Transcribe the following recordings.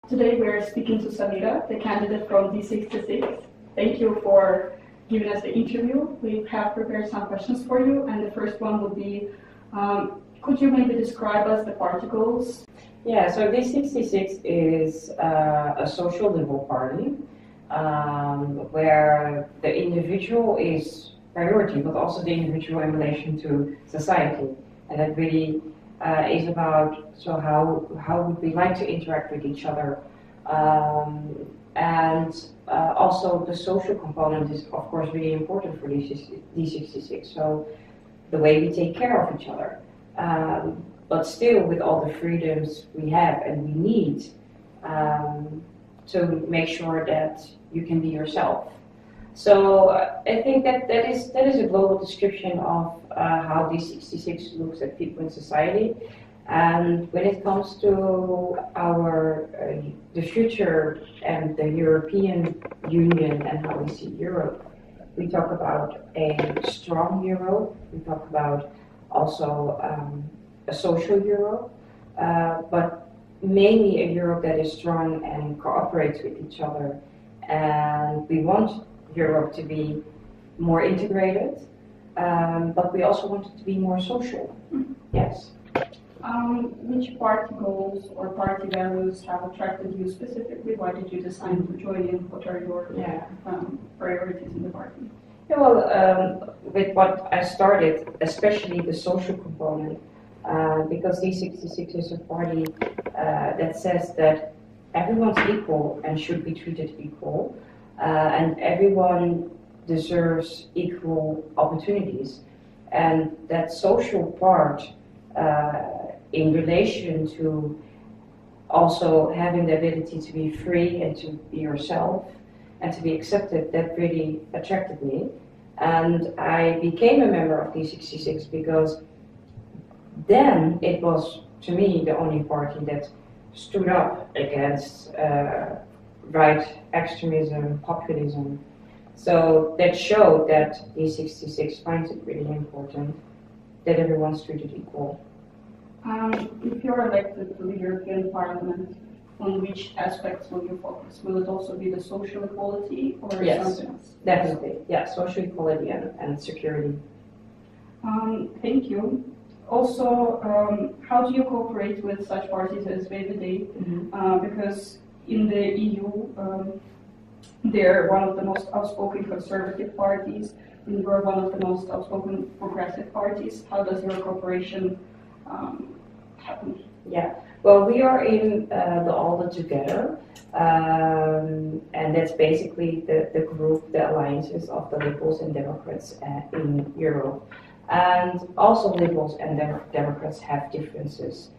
Today we're speaking to Samira, the candidate from D66. Thank you for giving us the interview. We have prepared some questions for you, and the first one would be, could you maybe describe us the party goals? Yeah, so D66 is a social liberal party where the individual is priority, but also the individual in relation to society. And that really is about how would we like to interact with each other. Also the social component is of course really important for D66. So the way we take care of each other. But still with all the freedoms we have and we need to make sure that you can be yourself. So I think that is a global description of how D66 looks at people in society. And when it comes to the future and the European Union and how we see Europe, we talk about a strong Europe. We talk about also a social Europe, but mainly a Europe that is strong and cooperates with each other. And we want Europe to be more integrated, but we also want it to be more social. Yes. Which party goals or party values have attracted you specifically? Why did you decide to join in? What are your priorities in the party? Yeah, well, with what I started, especially the social component, because D66 is a party that says that everyone's equal and should be treated equal, and everyone deserves equal opportunities. And that social part in relation to also having the ability to be free and to be yourself and to be accepted, that really attracted me. And I became a member of D66 because then it was, to me, the only party that stood up against right extremism, populism. So that showed that D66 finds it really important that everyone's treated equal. If you're elected to the European Parliament, on which aspects will you focus? Will it also be the social equality or something else? Definitely. Yeah, social equality and security. Thank you. Also, how do you cooperate with such parties as VVD? Because in the EU, they're one of the most outspoken conservative parties, and you're one of the most outspoken progressive parties. How does your cooperation happen? Yeah, well, we are in the ALDE together, and that's basically the group, the alliances of the Liberals and Democrats in Europe. And also Liberals and Democrats have differences.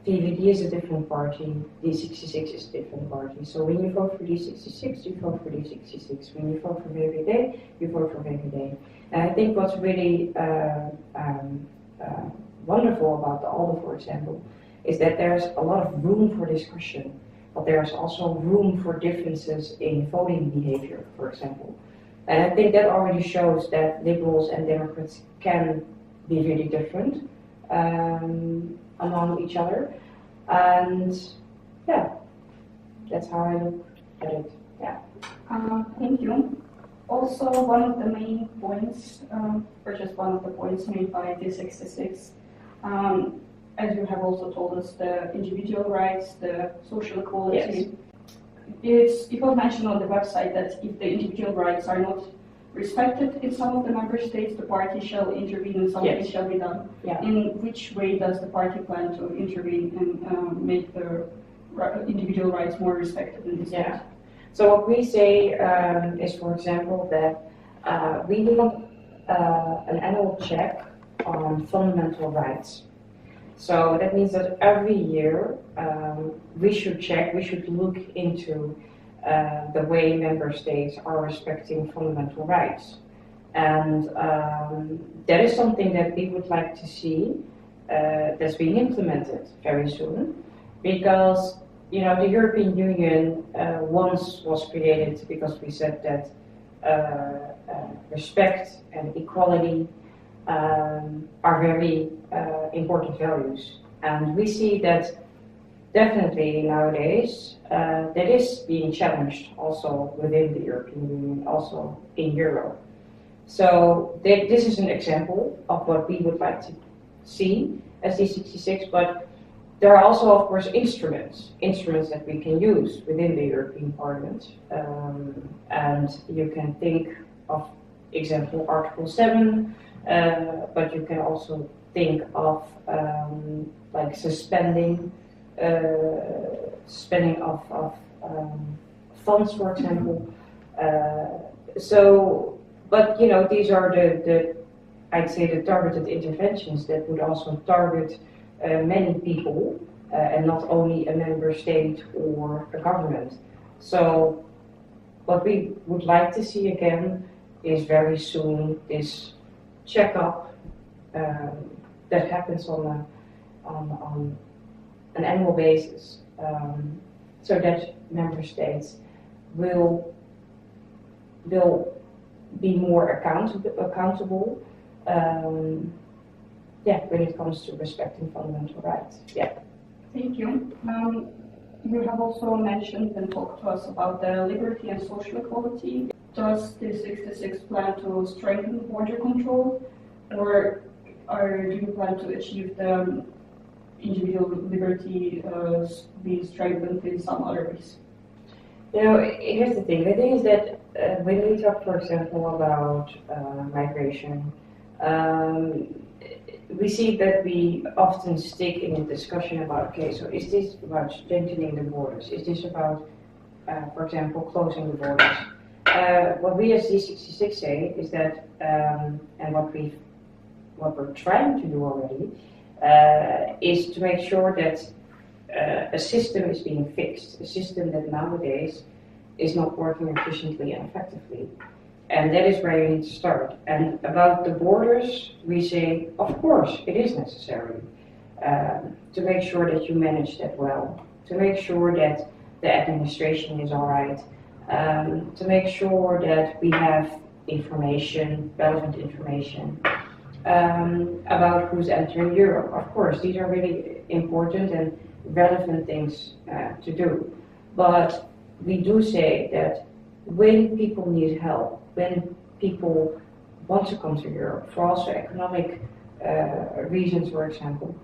VVD is a different party, D66 is a different party. So when you vote for D66, you vote for D66. When you vote for VVD, you vote for VVD. And I think what's really wonderful about the ALDE, for example, is that there's a lot of room for discussion, but there's also room for differences in voting behavior, for example. And I think that already shows that Liberals and Democrats can be really different among each other. And yeah, that's how I look at it. Yeah. Thank you. Also, one of the main points, or just one of the points made by D66, as you have also told us, the individual rights, the social equality. Yes. It was mentioned on the website that if the individual rights are not respected in some of the member states, the party shall intervene and something shall be done. Yeah. In which way does the party plan to intervene and make the individual rights more respected in this state? So what we say is, for example, that we want an annual check on fundamental rights. So that means that every year we should look into the way member states are respecting fundamental rights. And that is something that we would like to see that's being implemented very soon, because the European Union once was created because we said that respect and equality are very important values, and we see that definitely nowadays that is being challenged also within the European Union, also in Europe. So this is an example of what we would like to see as D66, but there are also, of course, instruments that we can use within the European Parliament. And you can think of example Article 7, but you can also think of like suspending of funds, for example. But you know, these are the I'd say the targeted interventions that would also target many people and not only a member state or a government. So what we would like to see again is very soon this checkup that happens on an annual basis, so that member states will be more accountable. When it comes to respecting fundamental rights. Yeah. Thank you. You have also mentioned and talked to us about the liberty and social equality. Does D66 plan to strengthen border control, or do you plan to achieve the individual liberty being strengthened in some other ways? You know, here's the thing. The thing is that when we talk, for example, about migration, we see that we often stick in a discussion about, okay, so is this about strengthening the borders? Is this about, for example, closing the borders? What we as D66 say is that, and what we're trying to do already, is to make sure that a system is being fixed, a system that nowadays is not working efficiently and effectively. And that is where you need to start. And about the borders, we say, of course, it is necessary to make sure that you manage that well, to make sure that the administration is all right, to make sure that we have information, relevant information about who's entering Europe. Of course, these are really important and relevant things to do. But we do say that when people need help, when people want to come to Europe for also economic reasons, for example,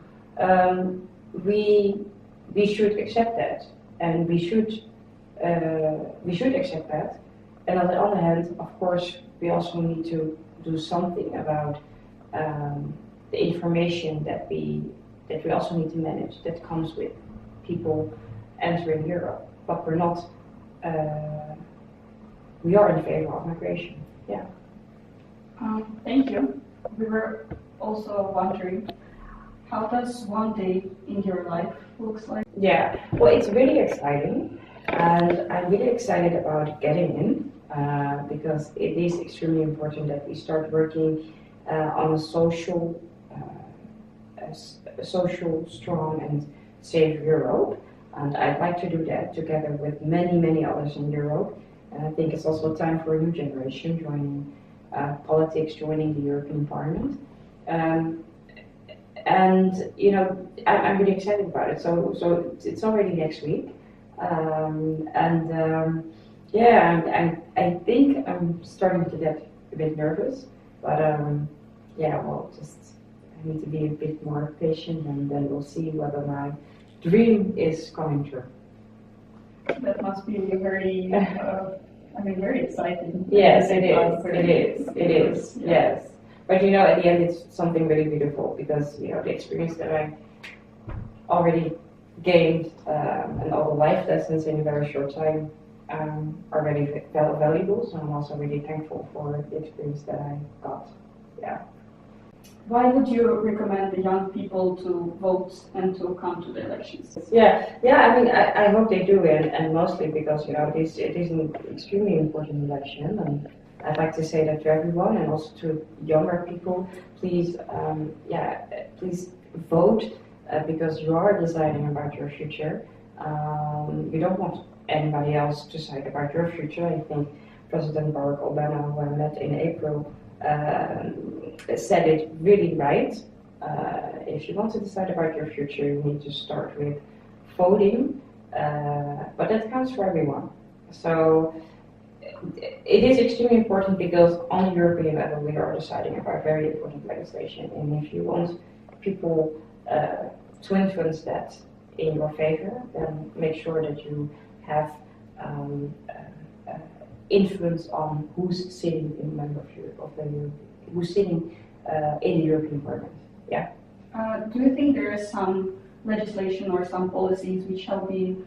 we should accept that, and we should accept that. And on the other hand, of course, we also need to do something about the information that we also need to manage that comes with people entering Europe. But we're not. We are in favor of migration. Yeah. Thank you. We were also wondering, how does one day in your life looks like? Yeah. Well, it's really exciting, and I'm really excited about getting in because it is extremely important that we start working on a social, strong and safe Europe. And I'd like to do that together with many, many others in Europe. And I think it's also time for a new generation joining politics, joining the European Parliament. And you know, I'm really excited about it. So it's already next week. I think I'm starting to get a bit nervous, but I need to be a bit more patient, and then we'll see whether my dream is coming true. That must be very, very exciting. Yes, it is. Yes. But you know, at the end, it's something really beautiful because, you know, the experience that I already gained and all the life lessons in a very short time are really valuable. So I'm also really thankful for the experience that I got. Yeah. Why would you recommend the young people to vote and to come to the elections? I hope they do, and mostly because, you know, it is an extremely important election, and I'd like to say that to everyone and also to younger people, please vote because you are deciding about your future. You don't want anybody else to decide about your future. I think President Barack Obama, who I met in April, said it really right. If you want to decide about your future, you need to start with voting, but that counts for everyone. So it is extremely important because on European level we are deciding about very important legislation, and if you want people to influence that in your favor, then make sure that you have influence on who's sitting in member of the who's sitting in the European Parliament. Yeah. Do you think there is some legislation or some policies which have been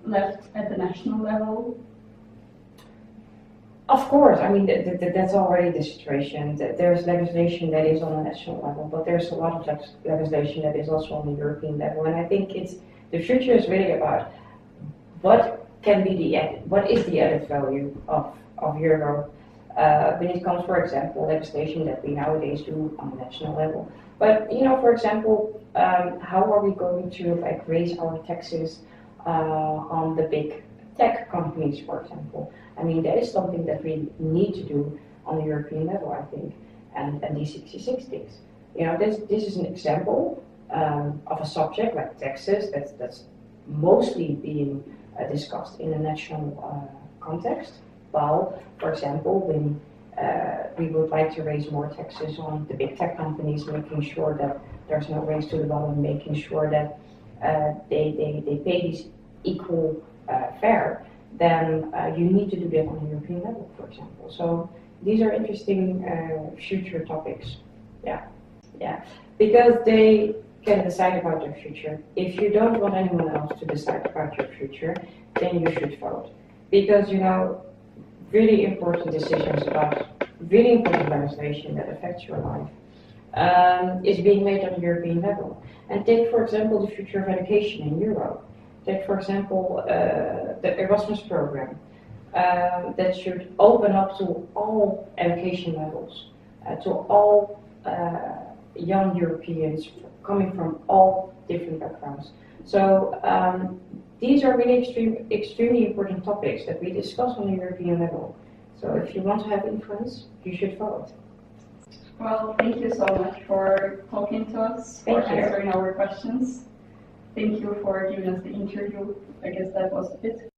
left at the national level? Of course, I mean that's already the situation. There's legislation that is on the national level, but there's a lot of legislation that is also on the European level. And I think the future is really about what is the added value of Europe when it comes, for example, legislation that we nowadays do on the national level. But for example, how are we going to raise our taxes on the big tech companies, for example? I mean, that is something that we need to do on the European level, I think, and D66 things. This is an example of a subject like taxes that's mostly being discussed in a national context. While, for example, when we would like to raise more taxes on the big tech companies, making sure that there's no race to the bottom, making sure that they pay these equal fare, then you need to do that on the European level, for example. So these are interesting future topics. Yeah, because they can decide about your future. If you don't want anyone else to decide about your future, then you should vote. Because really important decisions about really important legislation that affects your life is being made on the European level. And take, for example, the future of education in Europe. Take, for example, the Erasmus program that should open up to all education levels, to all young Europeans coming from all different backgrounds. So these are really extremely important topics that we discuss on the European level. So if you want to have influence, you should vote. Well, thank you so much for talking to us, for answering our questions. Thank you for giving us the interview. I guess that was it.